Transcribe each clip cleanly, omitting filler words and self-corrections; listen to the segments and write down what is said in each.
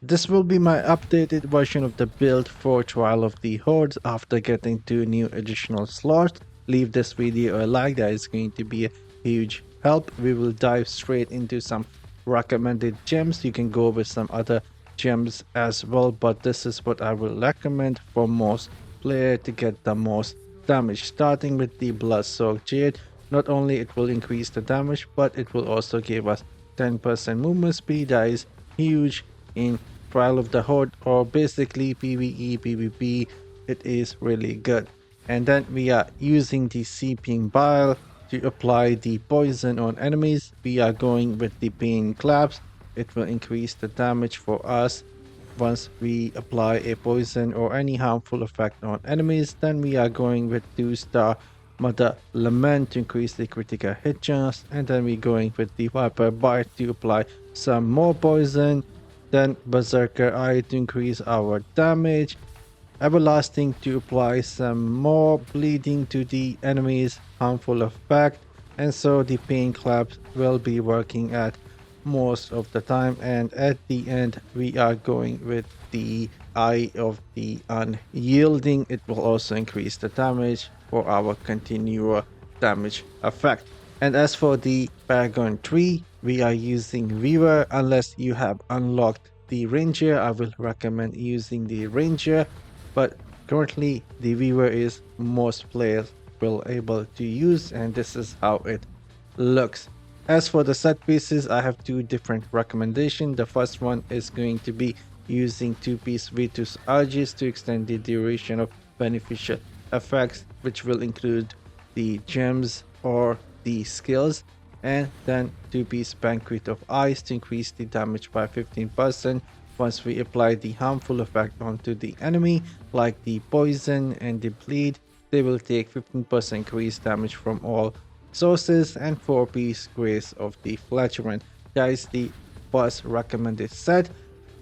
This will be my updated version of the build for Trial of the Hordes after getting 2 new additional slots. Leave this video a like, that is going to be a huge help. We will dive straight into some recommended gems. You can go with some other gems as well, but this is what I will recommend for most player to get the most damage. Starting with the Blood Soaked Jade, not only it will increase the damage, but it will also give us 10% movement speed. That is huge in Trial of the Horde, or basically PvE, PvP. It is really good. And then we are using the Seeping Bile to apply the poison on enemies. We are going with the Pain Claps. It will increase the damage for us once we apply a poison or any harmful effect on enemies. Then we are going with 2-star Mother Lament to increase the critical hit chance, and then we're going with the Viper Bite to apply some more poison, then Berserker Eye to increase our damage, Everlasting to apply some more bleeding to the enemy's harmful effect, and so the Pain Claps will be working at most of the time. And at the end we are going with the Eye of the Unyielding. It will also increase the damage for our continual damage effect. And as for the Paragon Tree, we are using Weaver. Unless you have unlocked the Ranger, I will recommend using the Ranger, but currently the Weaver is most players will able to use, and this is how it looks. As for the set pieces, I have 2 different recommendations. The first one is going to be using 2-piece Vitus Argis to extend the duration of beneficial effects, which will include the gems or the skills, and then 2-piece Banquet of Ice to increase the damage by 15% once we apply the harmful effect onto the enemy, like the poison and the bleed. They will take 15% increased damage from all sources, and 4-piece Grace of the Flagellant. That is the first recommended set.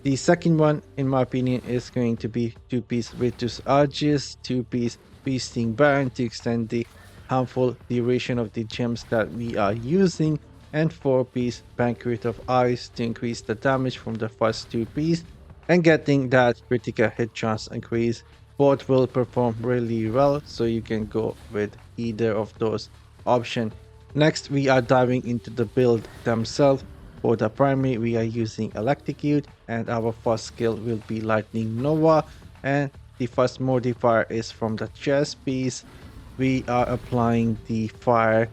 The second one, in my opinion, is going to be 2-piece Vitus Argis, 2-piece Feasting Baron to extend the harmful duration of the gems that we are using, and 4-piece Banquet of Ice to increase the damage from the first 2-piece and getting that critical hit chance increase. Both will perform really well, so you can go with either of those options. Next, we are diving into the build themselves. For the primary, we are using Electrocute, and our first skill will be Lightning Nova, and the first modifier is from the chest piece. We are applying the fire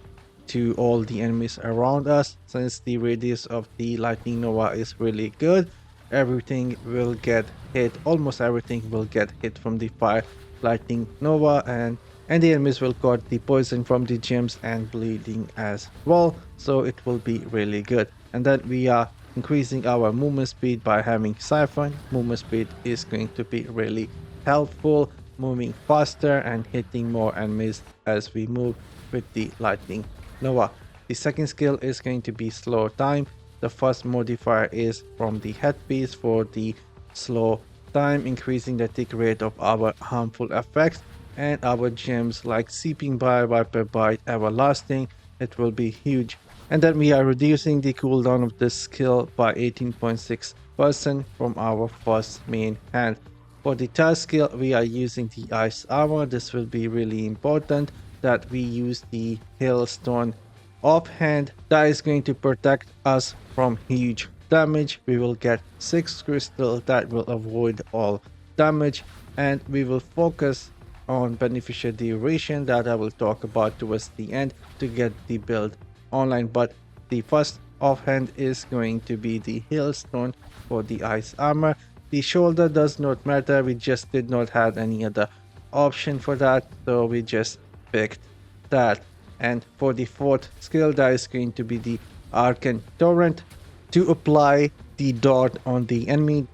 to all the enemies around us. Since the radius of the Lightning Nova is really good, everything will get hit, almost everything will get hit from the fire Lightning Nova, and the enemies will got the poison from the gems and bleeding as well, so it will be really good. And then we are increasing our movement speed by having Siphon. Movement speed is going to be really helpful, moving faster and hitting more enemies as we move with the Lightning Nova. The second skill is going to be Slow Time. The first modifier is from the headpiece for the slow time, increasing the tick rate of our harmful effects, and our gems like Seeping Bile, Viper Bite, Everlasting. It will be huge. And then we are reducing the cooldown of this skill by 18.6% from our first main hand. For the third skill, we are using the Ice Armor. This will be really important that we use the Hailstone offhand. That is going to protect us from huge damage. We will get 6 crystal that will avoid all damage, and we will focus on beneficial duration that I will talk about towards the end to get the build online. But the first offhand is going to be the Hailstone for the Ice Armor. The shoulder does not matter, we just did not have any other option for that, so we just picked that. And for the fourth skill, that is going to be the Arcane Torrent to apply the dot on the enemy.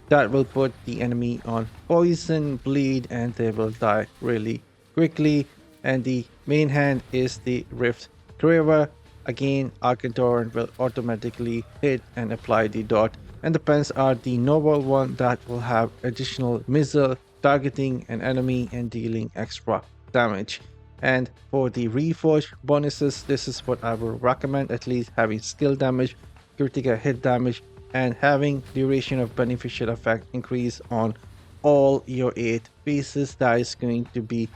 That will put the enemy on poison, bleed, and they will die really quickly. And the main hand is the Rift Craver. Again, Arcane Torrent will automatically hit and apply the dot. And the pens are the noble one that will have additional missile targeting an enemy and dealing extra damage. And for the Reforge bonuses, this is what I will recommend, at least having skill damage, critical hit damage, and having duration of beneficial effect increase on all your 8 pieces. That is going to be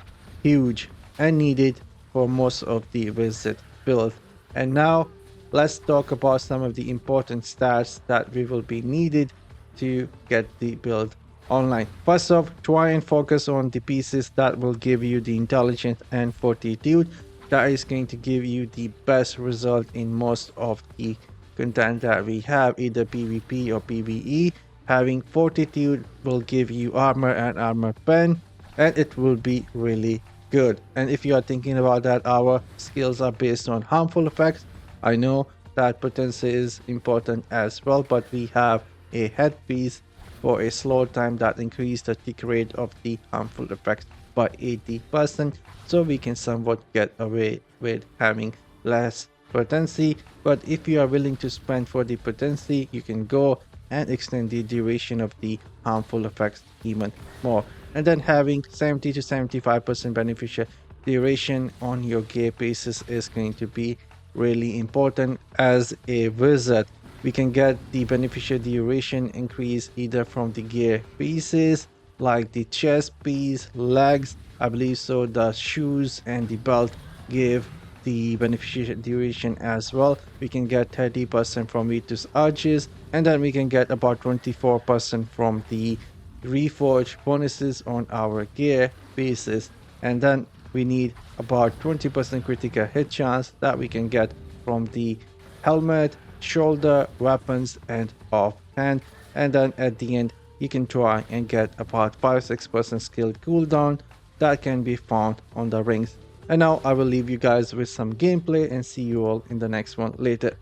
huge and needed for most of the wizard build. And now let's talk about some of the important stats that we will be needed to get the build online. First off, try and focus on the pieces that will give you the intelligence and fortitude. That is going to give you the best result in most of the content that we have, either PvP or PvE. Having fortitude will give you armor and armor pen, and it will be really good. And if you are thinking about that, our skills are based on harmful effects. I know that potency is important as well, but we have a headpiece for a slow time that increased the tick rate of the harmful effects by 80%, so we can somewhat get away with having less potency. But if you are willing to spend for the potency, you can go and extend the duration of the harmful effects even more. And then having 70 to 75% beneficial duration on your gear pieces is going to be really important. As a wizard, we can get the beneficial duration increase either from the gear pieces like the chest piece, legs, I believe so, the shoes and the belt give the beneficial duration as well. We can get 30% from Vitus Arches, and then we can get about 24% from the Reforge bonuses on our gear pieces. And then we need about 20% critical hit chance that we can get from the helmet, shoulder, weapons, and offhand. And then at the end, you can try and get about 5-6% skill cooldown that can be found on the rings. And now I will leave you guys with some gameplay and see you all in the next one later.